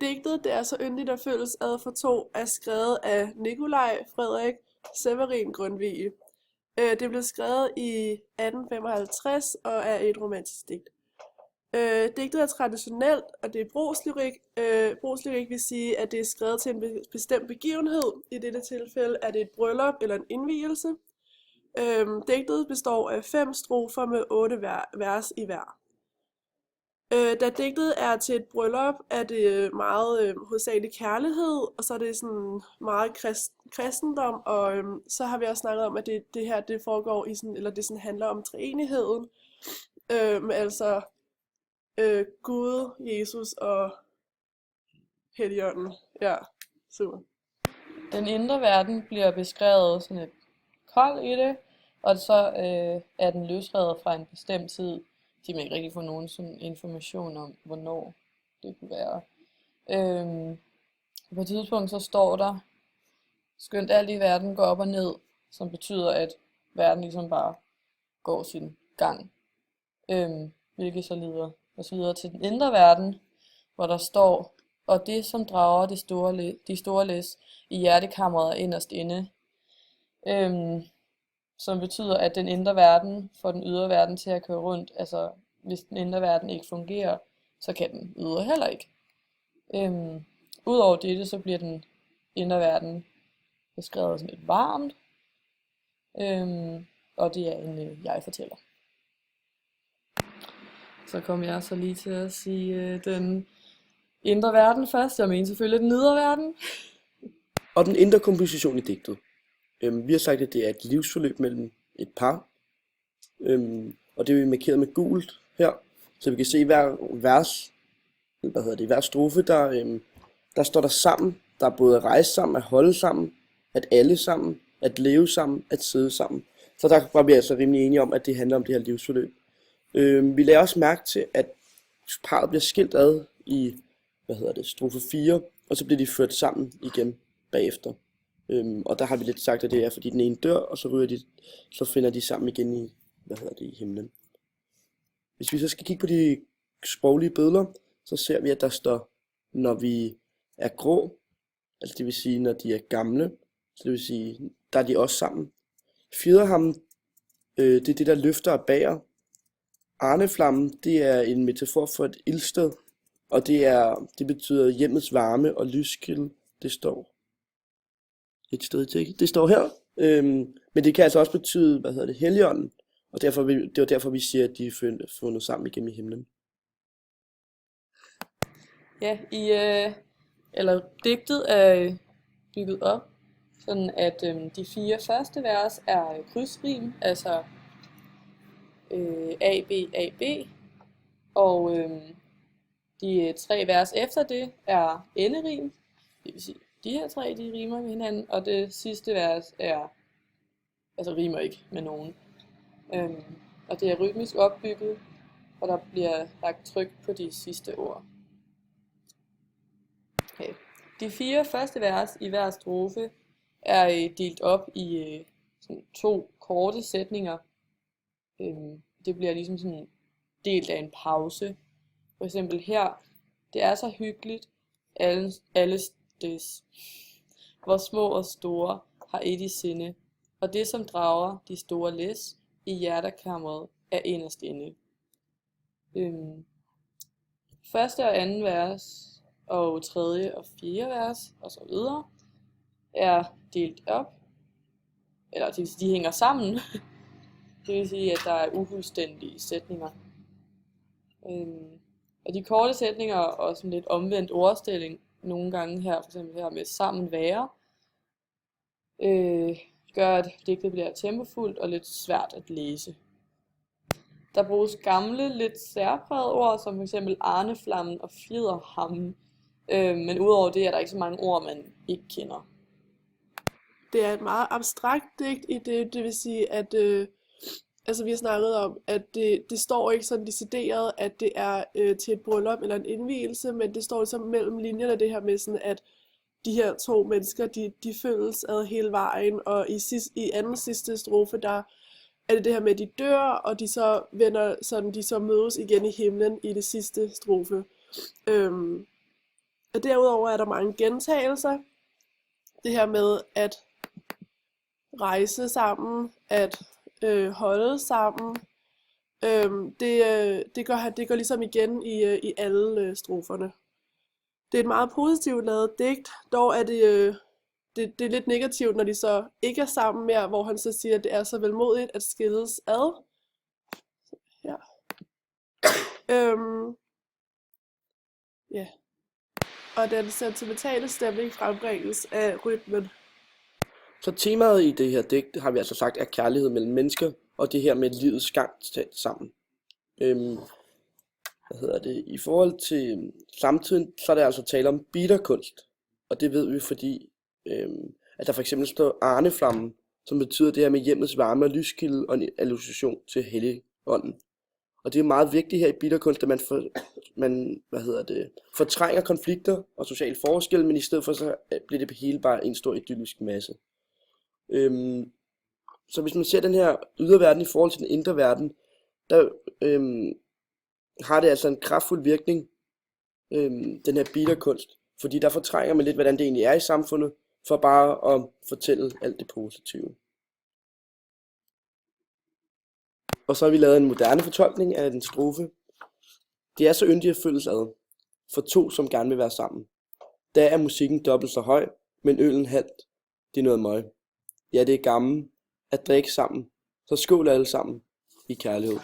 Digtet det er så yndigt at føles ad for to er skrevet af Nikolaj Frederik Severin Grundtvig. Det blev skrevet i 1855 og er et romantisk digt. Digtet er traditionelt, og det er brugslyrik. Brugslyrik vil sige, at det er skrevet til en bestemt begivenhed. I dette tilfælde er det et bryllup eller en indvielse. Digtet består af 5 strofer med 8 vers i hver. Da digtet er til et bryllup, er det meget hovedsageligt kærlighed, og så er det sådan meget kristendom, og så har vi også snakket om, at det her det foregår i sådan, eller det sådan handler om treenigheden, altså Gud, Jesus og Helligånden. Ja, super. Den indre verden bliver beskrevet sådan et kold i det, og så er den løsredet fra en bestemt tid. De må ikke rigtig få nogen sådan information om, hvornår det kunne være. På et tidspunkt så står der, skønt alt i verden går op og ned, som betyder, at verden ligesom bare går sin gang. Hvilket så leder os videre til den indre verden, hvor der står, og det som drager de store læs i hjertekammeret er inderst inde. Som betyder, at den indre verden får den ydre verden til at køre rundt. Altså, hvis den indre verden ikke fungerer, så kan den ydre heller ikke. Udover dette, så bliver den indre verden beskrevet som et varmt, og det er en jeg-fortæller. Så kommer jeg så lige til at sige den indre verden først. Jeg mener selvfølgelig den ydre verden. Og den indre komposition i digtet. Vi har sagt, at det er et livsforløb mellem et par. Og det er markeret med gult her. Så vi kan se hver vers, hver strofe, der står der sammen. Der er både at rejse sammen, at holde sammen, at alle sammen, at leve sammen, at sidde sammen. Så der var vi altså rimelig enige om, at det handler om det her livsforløb. Vi lagde også mærke til, at parret bliver skilt ad i, strofe 4, og så bliver de ført sammen igen bagefter. Og der har vi lidt sagt, at det er fordi den ene dør, og så finder de sammen igen i, i himlen. Hvis vi så skal kigge på de sproglige billeder, så ser vi, at der står, når vi er grå, altså det vil sige, når de er gamle, så det vil sige, der er de også sammen. Fjederhammen, det er det, der løfter og bærer. Arneflammen, det er en metafor for et ildsted, og det betyder hjemmets varme og lyskilde. Det står et sted i teksten. Det står her, men det kan altså også betyde, Helligånden, og det var derfor vi siger, at de er fundet sammen igennem i himlen. Ja, digtet er bygget op, sådan at de 4 første vers er krydsrim, altså A, B, A, B, og de 3 vers efter det er enderim, det vil sige, de her 3, de rimer med hinanden, og det sidste vers rimer ikke med nogen. Og det er rytmisk opbygget, og der bliver lagt tryk på de sidste ord. Okay. De 4 første vers i hver strofe er delt op i sådan 2 korte sætninger. Det bliver ligesom sådan delt af en pause. For eksempel her, det er så hyggeligt, alle des, hvor små og store har et i sinde, og det som drager de store læs i hjertekammeret er inderst inde. Første og anden vers, og tredje og fjerde vers, og så videre, er delt op, eller det vil sige, de hænger sammen. Det vil sige, at der er ufuldstændige sætninger. Og de korte sætninger og sådan lidt omvendt ordstilling, nogle gange her, for eksempel her med sammen være, gør, at digtet bliver tempofuldt og lidt svært at læse. Der bruges gamle, lidt særprægede ord, som f.eks. arneflammen og fjederhammen, men udover det er der ikke så mange ord, man ikke kender. Det er et meget abstrakt digt i det vil sige, at vi har snakket om, at det står ikke sådan decideret, at det er til et bryllup eller en indvielse, men det står ligesom mellem linjerne det her med sådan, at de her 2 mennesker, de følges ad hele vejen, og i anden sidste strofe, der er det her med, at de dør, og de så vender, sådan de så mødes igen i himlen i det sidste strofe. Og derudover er der mange gentagelser. Det her med at rejse sammen, at holde sammen. Det går ligesom igen i alle stroferne. Det er et meget positivt lavet digt, dog er det er lidt negativt, når de så ikke er sammen mere, hvor han så siger, at det er så velmodigt at skilles ad. Ja. Ja. Og den sentimentale stemning frembringes af rytmen. Så temaet i det her digt, har vi altså sagt, er kærlighed mellem mennesker, og det her med livets gang sammen. I forhold til samtiden, så er der altså tale om bitterkunst. Og det ved vi, fordi at der for eksempel står Arneflammen, som betyder det her med hjemmets varme og lyskilde og en allusion til Helligånden. Og det er meget vigtigt her i bitterkunst, at man fortrænger konflikter og sociale forskelle, men i stedet for så bliver det hele bare en stor idyllisk masse. Så hvis man ser den her ydre verden i forhold til den indre verden, der har det altså en kraftfuld virkning, den her bitterkunst, fordi der fortrænger man lidt, hvordan det egentlig er i samfundet, for bare at fortælle alt det positive. Og så har vi lavet en moderne fortolkning af den strofe. Det er så yndigt at følges ad, for to som gerne vil være sammen. Der er musikken dobbelt så høj, men øllen halvt, det er noget møg. Ja, det er gammel at drikke sammen, så skål alle sammen i kærlighed.